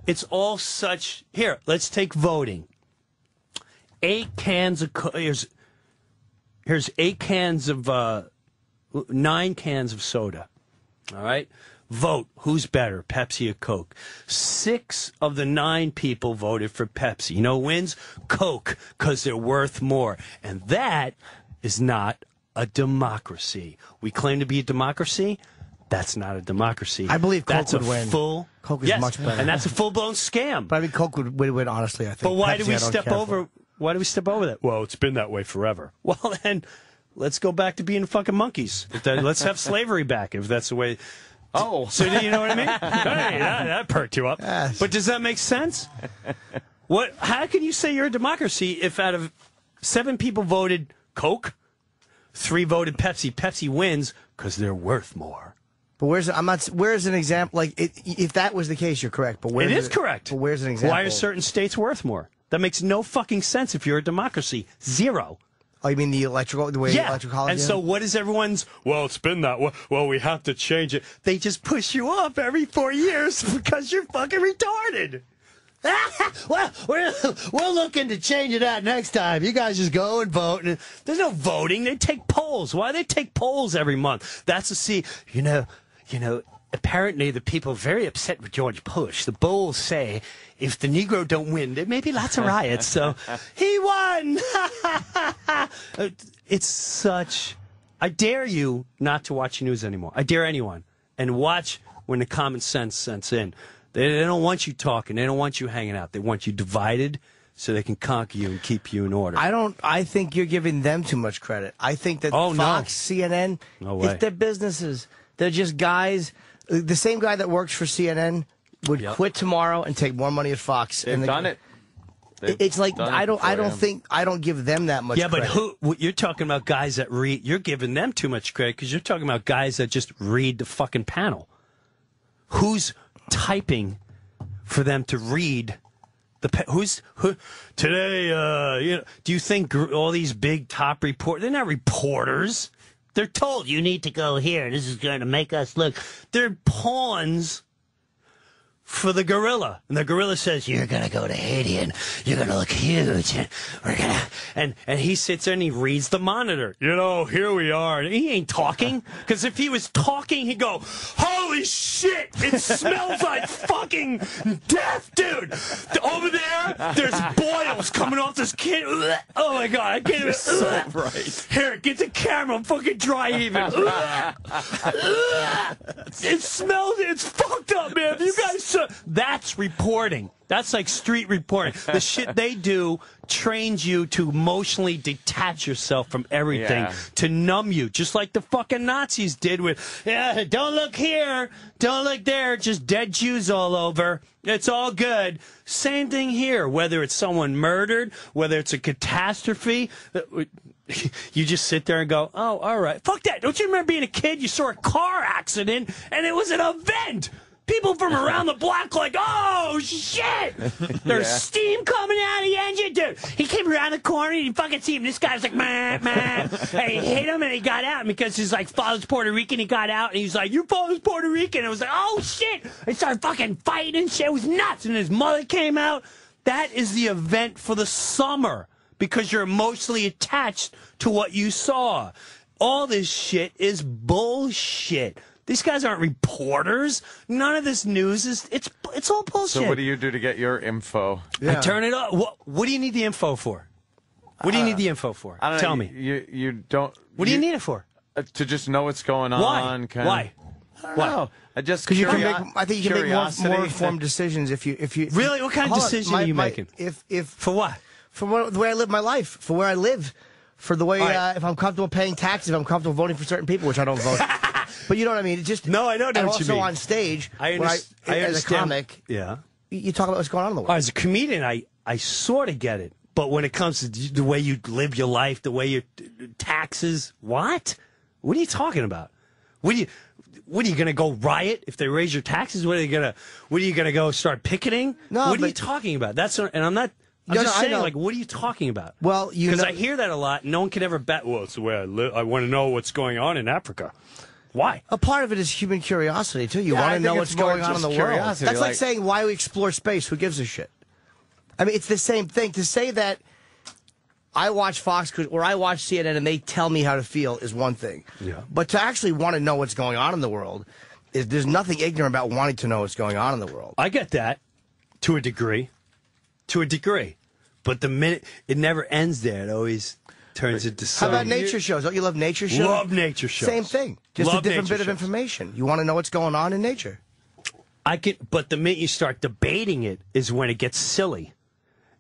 It's all such. Here, let's take voting. 8 cans of here's 8 cans of 9 cans of soda. All right, vote. Who's better, Pepsi or Coke? 6 of the 9 people voted for Pepsi. You know who wins? Coke, because they're worth more, and that is not a democracy. We claim to be a democracy. That's not a democracy. I believe Coke that's would a win. Full. Coke is much better, and that's a full-blown scam. But I mean, Coke would win, honestly, I think. But why Pepsi, do we I don't step care over? for. Why do we step over that? Well, it's been that way forever. Well, then, let's go back to being fucking monkeys. Let's have slavery back, if that's the way. Oh. So do you know what I mean? Hey, that perked you up. Yes. But does that make sense? What? How can you say you're a democracy if out of 7 people voted Coke, 3 voted Pepsi? Pepsi wins because they're worth more. But where's an example? Like, if that was the case, you're correct. But It is correct. But where's an example? Why are certain states worth more? That makes no fucking sense if you're a democracy. Zero. Oh, you mean the way Yeah. electoral college And is? so what is everyone's, well, it's been that way. Well, we have to change it. They just push you up every 4 years because you're fucking retarded. Well, we're looking to change it out next time. You guys just go and vote. And there's no voting. They take polls. Why do they take polls every month? That's to see, you know, apparently the people are very upset with George Bush. The polls say if the Negro don't win, there may be lots of riots. So he won. It's such. I dare you not to watch news anymore. I dare anyone. And watch when the common sense sets in. They don't want you talking. They don't want you hanging out. They want you divided so they can conquer you and keep you in order. I think you're giving them too much credit. I think that Fox, CNN, No way. it's their businesses. They're just guys. The same guy that works for CNN would quit tomorrow and take more money at Fox. They've done it. It's like I don't give them that much credit. But you're talking about guys that read. You're giving them too much credit because you're talking about guys that just read the fucking panel. Who's typing for them to read who today? Do you think all these big top reporters? They're not reporters. They're told you need to go here. This is going to make us look. They're pawns for the gorilla. And the gorilla says, you're going to go to Haiti and you're going to look huge. And we're going to, and he sits there and he reads the monitor. You know, here we are. And he ain't talking. Because if he was talking, he'd go, holy shit, it smells like fucking death, dude. Over there, there's boils coming off this kid. Oh my God, I can't even. So right. Here, get the camera, fucking dry even. It smells, it's fucked up, man. You guys, that's reporting. That's like street reporting. The shit they do trains you to emotionally detach yourself from everything, to numb you, just like the fucking Nazis did with, don't look here, don't look there, just dead Jews all over. It's all good. Same thing here, whether it's someone murdered, whether it's a catastrophe. You just sit there and go, oh, all right. Fuck that. Don't you remember being a kid? You saw a car accident, and it was an event. People from around the block like, oh, shit. There's steam coming out of the engine. Dude, he came around the corner, and you fucking see him. This guy's like, man. And he hit him, and he got out. And because his, like, father's Puerto Rican, he got out, and he was like, your father's Puerto Rican. And it was like, oh, shit. They started fucking fighting and shit. It was nuts. And his mother came out. That is the event for the summer because you're emotionally attached to what you saw. All this shit is bullshit. These guys aren't reporters. None of this news is, it's all bullshit. So what do you do to get your info? I turn it up. What do you need the info for? What do you need the info for? I don't Tell know, me. You don't. What do you need it for? To just know what's going Why? on. Why? Why? I just because you can make. I think you can make more informed decisions if you. Really? What kind of decision are you making? If for what? For the way I live my life. For where I live. For the way if I'm comfortable paying taxes, if I'm comfortable voting for certain people, which I don't vote. But you know what I mean? It's just no, I don't know what you mean. Also on stage, I understand. As a comic, you talk about what's going on in the world. As a comedian, I sort of get it. But when it comes to the way you live your life, the way your taxes, what? What are you talking about? What are you going to go riot if they raise your taxes? What are you going to go start picketing? No, what are you talking about? And I'm not. I'm just saying, like, what are you talking about? Well, because I hear that a lot. No one can ever bet. Well, it's the way I live. I want to know what's going on in Africa. Why? A part of it is human curiosity, too. You Yeah, want I to know think what's it's more going on in just the world. curiosity, That's like like- saying, why we explore space? Who gives a shit? I mean, it's the same thing. To say that I watch Fox or I watch CNN and they tell me how to feel is one thing. Yeah. But to actually want to know what's going on in the world, there's nothing ignorant about wanting to know what's going on in the world. I get that to a degree. To a degree. But the minute it never ends there, it always turns into How something. about nature shows? Don't you love nature shows? Love nature shows. Same thing. Just Love a different nature bit of shows. information. You want to know what's going on in nature. But the minute you start debating it is when it gets silly.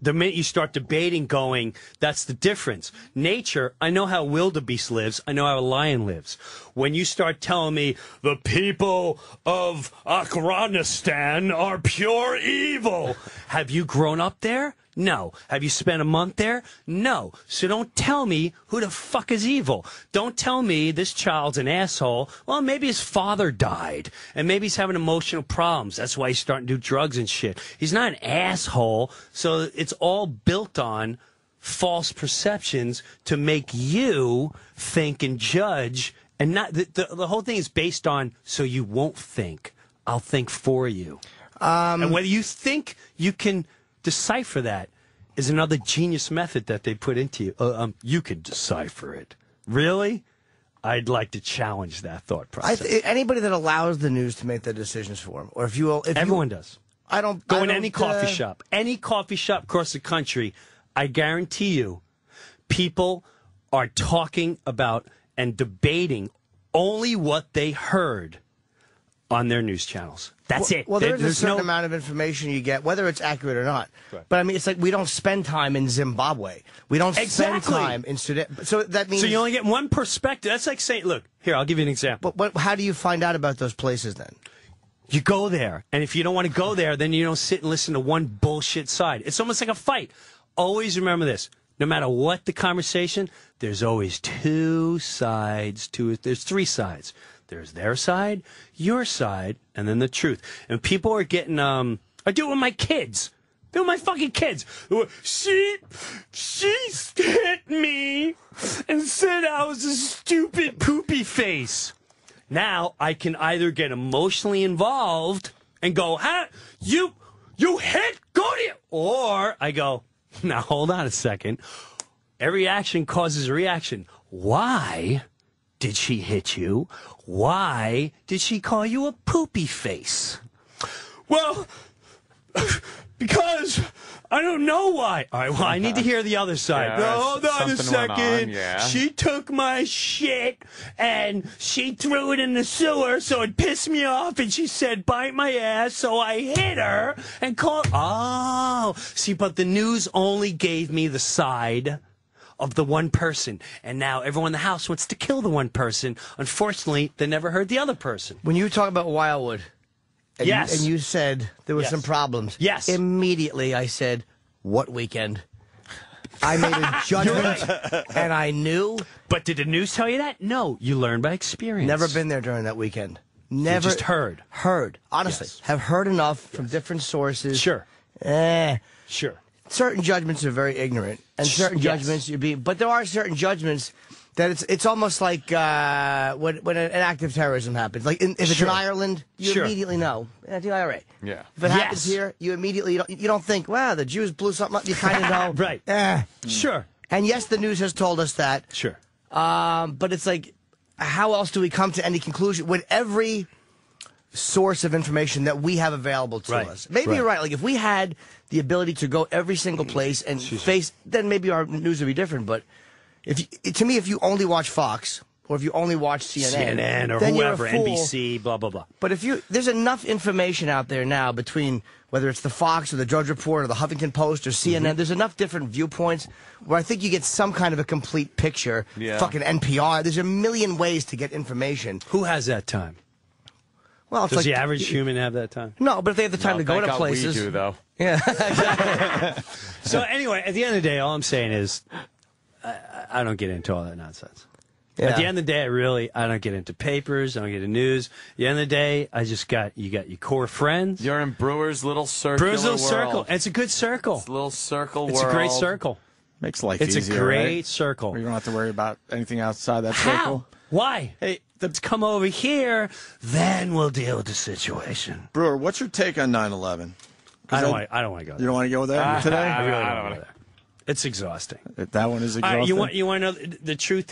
The minute you start debating going, that's the difference. Nature, I know how a wildebeest lives. I know how a lion lives. When you start telling me the people of Afghanistan are pure evil, have you grown up there? No. Have you spent a month there? No. So don't tell me who the fuck is evil. Don't tell me this child's an asshole. Well, maybe his father died, and maybe he's having emotional problems. That's why he's starting to do drugs and shit. He's not an asshole, so it's all built on false perceptions to make you think and judge, and not the whole thing is based on so you won't think. I'll think for you. And whether you think you can decipher that is another genius method that they put into you. You can decipher it. Really? I'd like to challenge that thought process. Anybody that allows the news to make their decisions for them, or if Everyone does. I don't Go I in don't, any coffee shop across the country. I guarantee you, people are talking about and debating only what they heard on their news channels. That's it. Well, there's a certain amount of information you get, whether it's accurate or not. Right. But I mean, it's like we don't spend time in Zimbabwe. We don't spend time in Sudan. So that means. So you only get one perspective. That's like saying, look, here, I'll give you an example. But how do you find out about those places then? You go there, and if you don't want to go there, then you don't sit and listen to one bullshit side. It's almost like a fight. Always remember this. No matter what the conversation, there's always two sides to it. There's three sides. There's their side, your side, and then the truth. And people are getting, I do it with my kids. Do it with my fucking kids. She hit me and said I was a stupid poopy face. Now I can either get emotionally involved and go, you hit, go to you. Or I go, now hold on a second. Every action causes a reaction. Why did she hit you? Why did she call you a poopy face? Well, because I don't know why. All right, well, I need to hear the other side. Yeah, Hold on a something went on, second. yeah. She took my shit and she threw it in the sewer, so it pissed me off, and she said, bite my ass, so I hit her and called. Oh, see, but the news only gave me the side of the one person, and now everyone in the house wants to kill the one person. Unfortunately, they never heard the other person. When you talk about Wildwood, and Yes. you said there were Yes. some problems. Yes. Immediately I said, what weekend? I made a judgment, and I knew. But did the news tell you that? No, you learn by experience. Never been there during that weekend. Never. just heard. Heard. Honestly. Yes. Have heard enough from different sources. Sure. Eh. Sure. Certain judgments are very ignorant, and certain Yes. judgments but there are certain judgments that it's almost like when an act of terrorism happens. Like if it's Sure. in Ireland, you Sure. immediately know. The IRA. Yeah. If it happens Yes. here, you immediately you don't think, wow, the Jews blew something up. You kind of know. Right. Sure. And yes, the news has told us that. Sure. But it's like, how else do we come to any conclusion with every source of information that we have available to Right. us? Maybe Right. you're right. Like if we had the ability to go every single place and face, then maybe our news would be different. But to me, if you only watch Fox or if you only watch CNN, or then whoever, you're a fool. NBC, blah, blah, blah. But there's enough information out there now between whether it's the Fox or the Drudge Report or the Huffington Post or CNN, there's enough different viewpoints where I think you get some kind of a complete picture. Yeah. Fucking NPR. There's a million ways to get information. Who has that time? Well, it's Does like the average human have that time? No, but if they have the time to go Thank to God places. We do, though. Yeah. So anyway, at the end of the day, all I'm saying is I don't get into all that nonsense. Yeah. At the end of the day, I don't get into papers. I don't get into news. At the end of the day, you got your core friends. You're in Brewer's little circle. Brewers little circle. And it's a good circle. It's a little circle It's world. a great circle. Makes life It's easier, a great right? circle. Where you don't have to worry about anything outside that How? circle. Why? Hey, Let's come over here, then we'll deal with the situation. Brewer, what's your take on 9/11? I don't want to go there. You don't want to go there today? I really don't want to go there. It's exhausting. That one is exhausting. You want to know the truth?